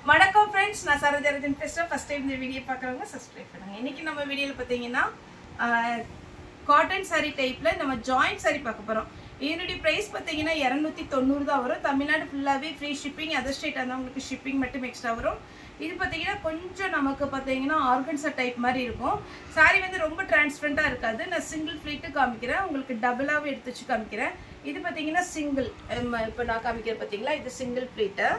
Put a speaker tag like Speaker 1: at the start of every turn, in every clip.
Speaker 1: வணக்கம் ஃப்ரெண்ட்ஸ், நான் சரோஜரஜன் பேசுகிறேன். ஃபர்ஸ்ட் டைம் இந்த வீடியோ பார்க்குறவங்க சப்ஸ்கிரைப் பண்ணுங்கள். இன்றைக்கி நம்ம வீடியோவில் பார்த்தீங்கன்னா காட்டன் சாரீ டைப்பில் நம்ம ஜாயிண்ட் சாரீ பார்க்க போகிறோம். இதனுடைய ப்ரைஸ் பார்த்தீங்கன்னா 290 தான் வரும். தமிழ்நாடு ஃபுல்லாகவே ஃப்ரீ ஷிப்பிங். அதர் ஸ்டேட் இருந்தவங்களுக்கு ஷிப்பிங் மட்டும் எக்ஸ்ட்ரா வரும். இது பார்த்தீங்கன்னா கொஞ்சம் நமக்கு பார்த்தீங்கன்னா ஆர்கன்ஸா டைப் மாதிரி இருக்கும். சாரீ வந்து ரொம்ப டிரான்ஸ்பரண்ட்டாக இருக்காது. நான் சிங்கிள் ஃப்ளீட்டு காமிக்கிறேன், உங்களுக்கு டபுளாகவே எடுத்து வச்சு காமிக்கிறேன். இது பார்த்தீங்கன்னா சிங்கிள், இப்போ நான் காமிக்கிறேன் பார்த்தீங்களா, இது சிங்கிள் ஃப்ளீட்டு.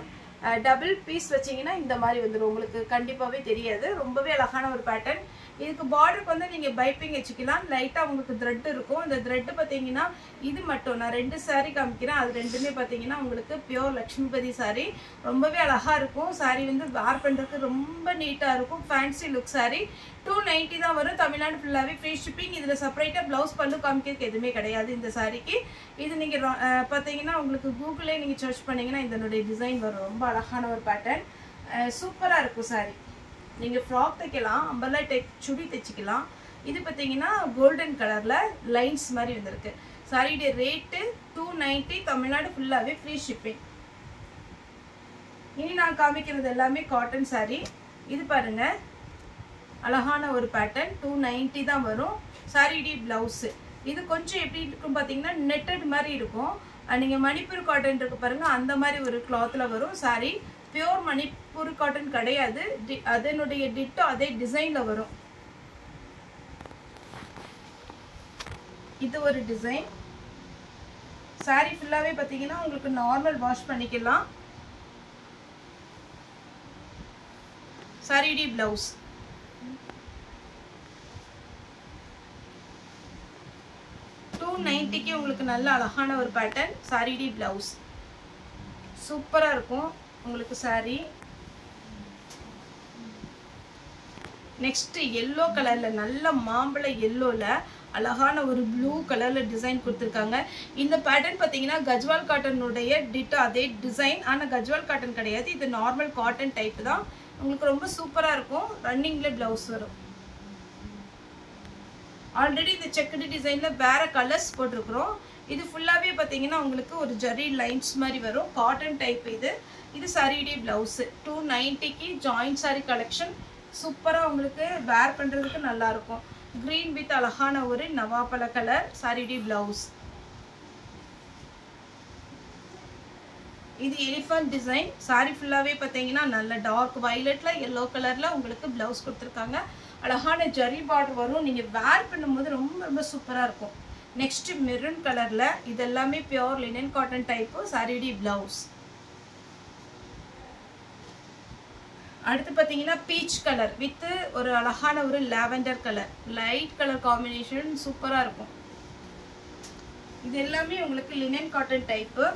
Speaker 1: டபுள் பீஸ் வச்சிங்கன்னா இந்த மாதிரி வந்துடும். உங்களுக்கு கண்டிப்பாகவே தெரியாது. ரொம்பவே அழகான ஒரு பேட்டர்ன். இதுக்கு பார்டருக்கு வந்து நீங்கள் பைப்பிங் வச்சுக்கலாம். லைட்டாக உங்களுக்கு த்ரெட் இருக்கும். அந்த த்ரெட்டு பார்த்தீங்கன்னா இது மட்டும் நான் 2 சாரீ காமிக்கிறேன். அது ரெண்டுமே பார்த்தீங்கன்னா உங்களுக்கு பியோர் லக்ஷ்மிபதி சாரீ. ரொம்பவே அழகாக இருக்கும். சாரீ வந்து வேர் பண்ணுறதுக்கு ரொம்ப நீட்டாக இருக்கும். Fancy look sari. 290 தான் வரும். தமிழ்நாடு ஃபுல்லாகவே ஃப்ரீ ஷிப்பிங். இதில் செப்பரேட்டாக ப்ளவுஸ் பல்லு காமிக்கிறதுக்கு எதுவுமே கிடையாது இந்த சாரீக்கு. இது நீங்கள் பார்த்தீங்கன்னா உங்களுக்கு கூகுளே நீங்கள் சர்ச் பண்ணிங்கன்னா இதனுடைய டிசைன் வரும். ரொம்ப அழகான ஒரு பேட்டர்ன், சூப்பராக இருக்கும் சாரீ. நீங்கள் ஃப்ராக் தைக்கலாம், அம்பர்லா டைப் சுடி தைச்சிக்கலாம். இது பார்த்தீங்கன்னா கோல்டன் கலரில் லைன்ஸ் மாதிரி வந்திருக்கு. சாரியுடைய ரேட்டு 290. தமிழ்நாடு ஃபுல்லாகவே ஃப்ரீ ஷிப்பிங். இனி நான் காமிக்கிறது எல்லாமே காட்டன் சாரீ. இது பாருங்கள், அழகான ஒரு பேட்டர்ன். 290 தான் வரும். சாரியுடைய ப்ளவுஸு இது கொஞ்சம் எப்படி இருக்கும் பார்த்தீங்கன்னா நெட்டட் மாதிரி இருக்கும். நீங்கள் மணிப்பூர் காட்டன் இருக்கு பாருங்கள், அந்த மாதிரி ஒரு கிளாத்தில் வரும் சாரீ. பியோர் மணிப்பூர் காட்டன் கிடையாது. அதனுடைய டிட்டோ அதே டிசைனில் வரும். இது ஒரு டிசைன். சாரீ ஃபுல்லாகவே பார்த்தீங்கன்னா உங்களுக்கு நார்மல் வாஷ் பண்ணிக்கலாம். சாரியுடைய ப்ளவுஸ் $290 உங்களுக்கு நல்ல அழகான ஒரு பேட்டர்ன். சாரியுடைய ப்ளவுஸ் சூப்பராக இருக்கும் உங்களுக்கு சாரீ. நெக்ஸ்ட் எல்லோ கலரில், நல்ல மாம்பழ எல்லோவில் அழகான ஒரு ப்ளூ கலரில் டிசைன் கொடுத்துருக்காங்க. இந்த பேட்டர்ன் பார்த்தீங்கன்னா கஜ்வால் காட்டனுடைய டிட்டோ அதே டிசைன். ஆனால் கஜ்வால் காட்டன் கிடையாது, இது நார்மல் காட்டன் டைப் தான். உங்களுக்கு ரொம்ப சூப்பராக இருக்கும். ரன்னிங்கில் ப்ளவுஸ் வரும். ஆல்ரெடி இந்த செக்குடு டிசைனில் வேறு கலர்ஸ் போட்டிருக்கிறோம். இது ஃபுல்லாகவே பார்த்தீங்கன்னா உங்களுக்கு ஒரு ஜரி லைன்ஸ் மாதிரி வரும். காட்டன் டைப் இது. இது சாரியுடைய ப்ளவுஸு. 290க்கு ஜாயிண்ட் சாரீ கலெக்ஷன். சூப்பராக உங்களுக்கு வேர் பண்ணுறதுக்கு நல்லாயிருக்கும். க்ரீன் வித் அழகான ஒரு நவாப்பழ கலர். சாரியுடைய ப்ளவுஸ் இது எலிஃபண்ட் டிசைன். சாரீ ஃபுல்லாகவே பார்த்தீங்கன்னா நல்ல டார்க் வயலட்டில் எல்லோ கலரில் உங்களுக்கு ப்ளவுஸ் கொடுத்துருக்காங்க. அழகான ஜரி பார்டர் வரும். நீங்கள் வேர் பண்ணும்போது ரொம்ப ரொம்ப சூப்பராக இருக்கும். நெக்ஸ்ட்டு மெரூன் கலரில், இது எல்லாமே பியோர் லினன் காட்டன் டைப்பு. சாரியுடைய ப்ளவுஸ். அடுத்து பார்த்தீங்கன்னா பீச் கலர் வித் ஒரு அழகான ஒரு lavender colour, light colour combination சூப்பராக இருக்கும். இது எல்லாமே உங்களுக்கு லினன் காட்டன் டைப்பு.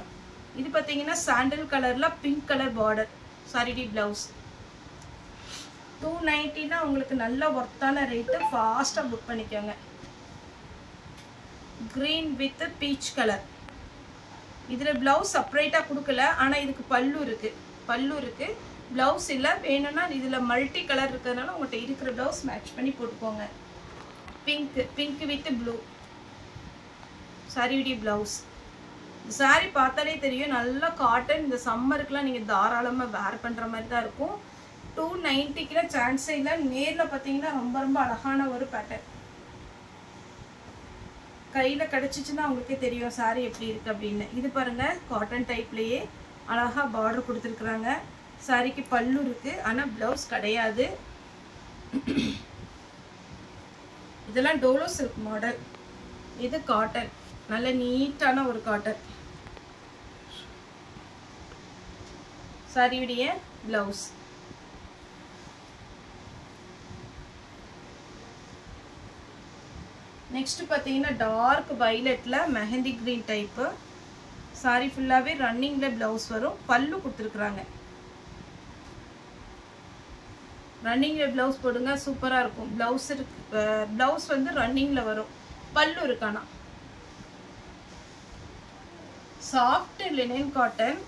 Speaker 1: இது பார்த்தீங்கன்னா சாண்டல் கலரில் பிங்க் கலர் பார்டர். சாரியுடைய ப்ளவுஸ். 290 உங்களுக்கு நல்ல ஒர்த்தான ரேட்டு. ஃபாஸ்ட்டாக புக் பண்ணிக்கோங்க. Green with peach colour. இதில் ப்ளவுஸ் செப்பரேட்டாக கொடுக்கல, ஆனால் இதுக்கு பல்லு இருக்குது. ப்ளவுஸ் இல்லை, வேணும்னா இதில் மல்டி கலர் இருக்கிறதுனால உங்கள்கிட்ட இருக்கிற ப்ளவுஸ் மேட்ச் பண்ணி போட்டுக்கோங்க. Pink with blue. சாரியுடைய ப்ளவுஸ். சாரீ பார்த்தாலே தெரியும் நல்ல காட்டன். இந்த சம்மருக்குலாம் நீங்கள் தாராளமாக வேர் பண்ணுற மாதிரி தான் இருக்கும். 290க்கு சான்ஸே இல்லை. நேரில் பார்த்தீங்கன்னா ரொம்ப ரொம்ப அழகான ஒரு பேட்டர்ன். கையில் கிடச்சிச்சின்னா உங்களுக்கே தெரியும் சாரீ எப்படி இருக்குது அப்படின்னு. இது பாருங்கள், காட்டன் டைப்லேயே அழகாக பார்டர் கொடுத்துருக்குறாங்க. சாரீக்கு பல்லு இருக்குது, ஆனால் ப்ளவுஸ் கிடையாது. இதெல்லாம் டோலோ சில்க் மாடல். இது காட்டன், நல்ல நீட்டான ஒரு காட்டன். சாரியுடைய ப்ளவுஸ். நெக்ஸ்ட் பார்த்தீங்கன்னா டார்க் வயலட்டில் மெஹந்தி க்ரீன் டைப்பு. சாரீ ஃபுல்லாகவே ரன்னிங்கில் ப்ளவுஸ் வரும். பல்லு கொடுத்துருக்குறாங்க. ரன்னிங்கில் ப்ளவுஸ் போடுங்க, சூப்பராக இருக்கும். ப்ளவுஸ் வந்து ரன்னிங்கில் வரும். பல்லு இருக்கானா. Soft linen cotton.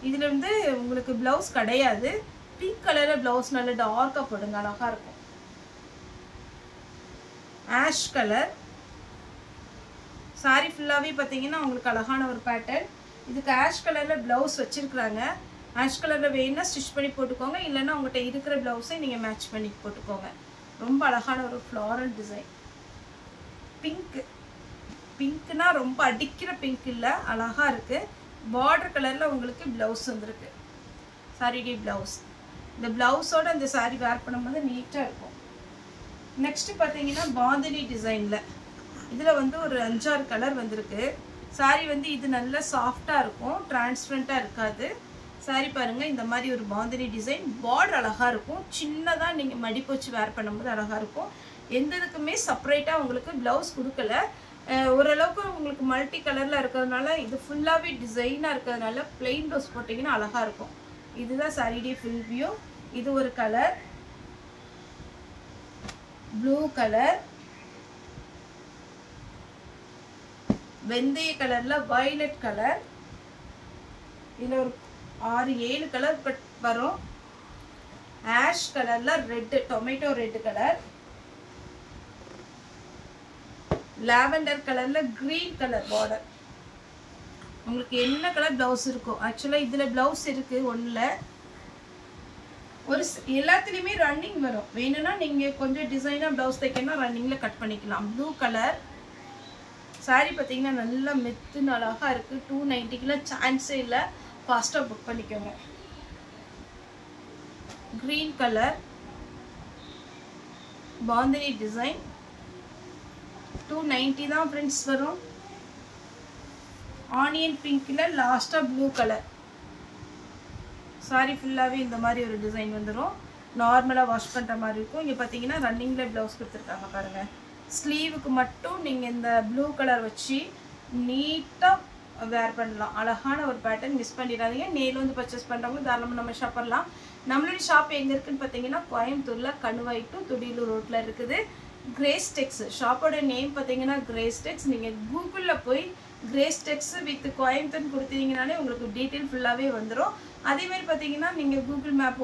Speaker 1: இதில் வந்து உங்களுக்கு ப்ளவுஸ் கிடையாது. பிங்க் கலரில் ப்ளவுஸ் நல்ல டார்க்காக போடுங்க, அழகாக இருக்கும். Ash colour. சாரி ஃபுல்லாவே பாத்தீங்கன்னா உங்களுக்கு அழகான ஒரு பேட்டர்ன். இதுக்கு ஆஷ் கலர்ல ப்ளவுஸ் வச்சிருக்காங்க. ஆஷ் கலரில் வேணும்னா ஸ்டிச் பண்ணி போட்டுக்கோங்க, இல்லைன்னா உங்கள்கிட்ட இருக்கிற ப்ளவுஸை நீங்கள் மேட்ச் பண்ணி போட்டுக்கோங்க. ரொம்ப அழகான ஒரு ஃப்ளாரல் டிசைன். பிங்க்கு, பிங்க்னா ரொம்ப அடிக்கிற பிங்க் இல்லை, அழகாக இருக்குது. பார்டர் கலரில் உங்களுக்கு ப்ளவுஸ் வந்துருக்கு, சாரிடி ப்ளவுஸ். இந்த ப்ளவுஸோடு அந்த சாரீ வேர் பண்ணும்போது நீட்டாக இருக்கும். நெக்ஸ்ட்டு பார்த்தீங்கன்னா பாந்தினி டிசைனில் இதில் வந்து ஒரு 5-6 கலர் வந்திருக்கு. சாரீ வந்து இது நல்லா சாஃப்டாக இருக்கும், டிரான்ஸ்பரண்ட்டாக இருக்காது. சாரீ பாருங்கள், இந்த மாதிரி ஒரு பாந்தினி டிசைன். பார்டர் அழகாக இருக்கும், சின்னதாக நீங்கள் மடிப்பு வச்சு வேர் பண்ணும்போது அழகாக இருக்கும். எந்த இதுக்குமே செப்பரேட்டாக உங்களுக்கு ப்ளவுஸ் கொடுக்கல. ஓரளவுக்கு உங்களுக்கு மல்டி கலரில் இருக்கிறதுனால, இது ஃபுல்லாகவே டிசைனாக இருக்கிறதுனால பிளெயின் ப்ளவுஸ் போட்டிங்கன்னா அழகாக இருக்கும். இதுதான் சாரீடைய ஃபுல் வியூ. இது ஒரு கலர், ப்ளூ கலர், வெந்தய கலர்ல வயலட் கலர், இதுல ஒரு 6-7 கலர் வரும். ஆஷ் கலர்ல red, tomato red colour, lavender கலர்ல கிரீன் கலர் பார்டர். உங்களுக்கு என்ன கலர் பிளவுஸ் இருக்கும். ஆக்சுவலா இதுல பிளவுஸ் இருக்கு ஒண்ணுல, ஒரு எல்லாத்துலயுமே ரன்னிங் வரும். வேணும்னா நீங்க கொஞ்சம் டிசைனா பிளவுஸ் தைக்கணும், ரன்னிங்ல கட் பண்ணிக்கலாம். ப்ளூ கலர் சாரீ பார்த்தீங்கன்னா நல்லா மெத்துன்னு அழகாக இருக்குது. 290 சான்ஸே இல்லை, ஃபாஸ்ட்டாக புக் பண்ணிக்கோங்க. க்ரீன் கலர் பாந்தினி டிசைன், 290 தான் ஃப்ரெண்ட்ஸ் வரும். ஆனியன் பிங்க்கில் லாஸ்ட்டாக ப்ளூ கலர். சாரீ ஃபுல்லாகவே இந்த மாதிரி ஒரு டிசைன் வந்துடும். நார்மலாக வாஷ் பண்ணுற மாதிரி இருக்கும். இங்கே பார்த்தீங்கன்னா ரன்னிங்கில் ப்ளவுஸ் கொடுத்துருக்காங்க பாருங்கள். ஸ்லீவுக்கு மட்டும் நீங்கள் இந்த ப்ளூ கலர் வச்சு நீட்டாக வேர் பண்ணலாம். அழகான ஒரு பேட்டர்ன், மிஸ் பண்ணிடாதீங்க. நேரில் வந்து பர்ச்சேஸ் பண்ணுறவங்க தாராளமாக நம்ம ஷாப் பண்ணலாம். நம்மளுடைய ஷாப் எங்கே இருக்குதுன்னு பார்த்தீங்கன்னா கோயம்புத்தூரில் கணுவாய் டு துடியலூர் ரோட்டில் இருக்குது. கிரேஸ் டெக்ஸ் ஷாப்போட நேம் பார்த்தீங்கன்னா கிரேஸ் டெக்ஸ். நீங்கள் கூகுளில் போய் கிரேஸ் டெக்ஸ் வித் கோயம்புத்தூர்னு கொடுத்தீங்கனாலே உங்களுக்கு டீட்டெயில் ஃபுல்லாகவே வந்துடும். அதேமாதிரி பார்த்தீங்கன்னா நீங்கள் கூகுள் மேப்